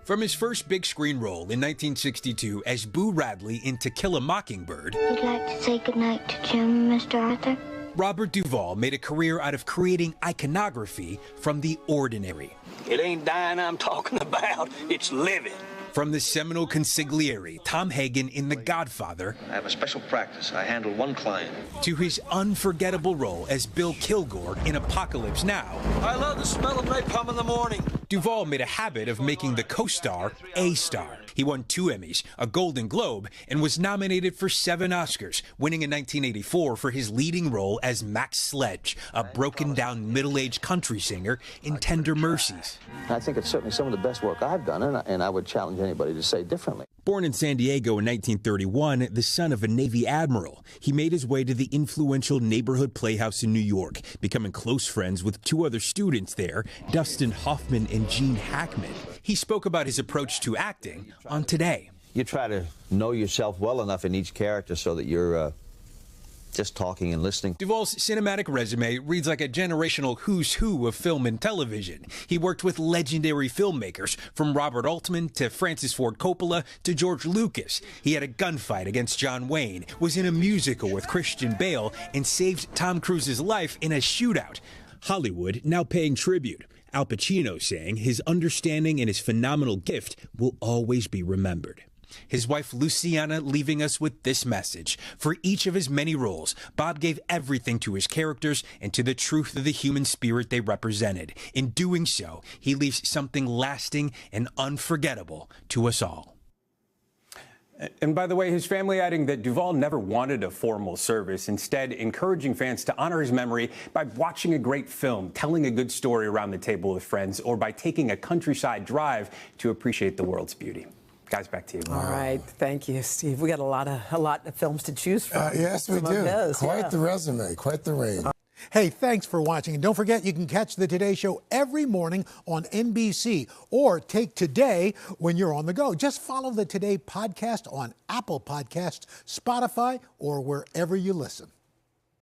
From his first big screen role in 1962 as Boo Radley in To Kill a Mockingbird, You'd like to say goodnight to Jim, Mr. Arthur? Robert Duvall made a career out of creating iconography from the ordinary. It ain't dying I'm talking about, it's living. From the seminal consigliere, Tom Hagen in The Godfather, I have a special practice. I handle one client. to his unforgettable role as Bill Kilgore in Apocalypse Now, I love the smell of napalm in the morning. Duvall made a habit of making the co-star a star. He won 2 Emmys, a Golden Globe, and was nominated for 7 Oscars, winning in 1984 for his leading role as Max Sledge, a broken-down middle-aged country singer in Tender Mercies. I think it's certainly some of the best work I've done, and I would challenge anybody to say differently. Born in San Diego in 1931, the son of a Navy admiral, he made his way to the influential neighborhood playhouse in New York, becoming close friends with 2 other students there, Dustin Hoffman and Gene Hackman. He spoke about his approach to acting on Today. You try to know yourself well enough in each character so that you're just talking and listening. Duvall's cinematic resume reads like a generational who's who of film and television. He worked with legendary filmmakers, from Robert Altman to Francis Ford Coppola to George Lucas. He had a gunfight against John Wayne, was in a musical with Christian Bale, and saved Tom Cruise's life in a shootout. Hollywood now paying tribute. Al Pacino saying his understanding and his phenomenal gift will always be remembered. His wife Luciana leaving us with this message. For each of his many roles, Bob gave everything to his characters and to the truth of the human spirit they represented. In doing so, he leaves something lasting and unforgettable to us all. And by the way, his family adding that Duvall never wanted a formal service, instead encouraging fans to honor his memory by watching a great film, telling a good story around the table with friends, or by taking a countryside drive to appreciate the world's beauty. Guys, back to you. All right. Thank you, Steve. We got a lot of films to choose from. Yes, we do. Quite the resume, quite the range. Hey, thanks for watching. And don't forget, you can catch the Today Show every morning on NBC or take Today when you're on the go. Just follow the Today podcast on Apple Podcasts, Spotify, or wherever you listen.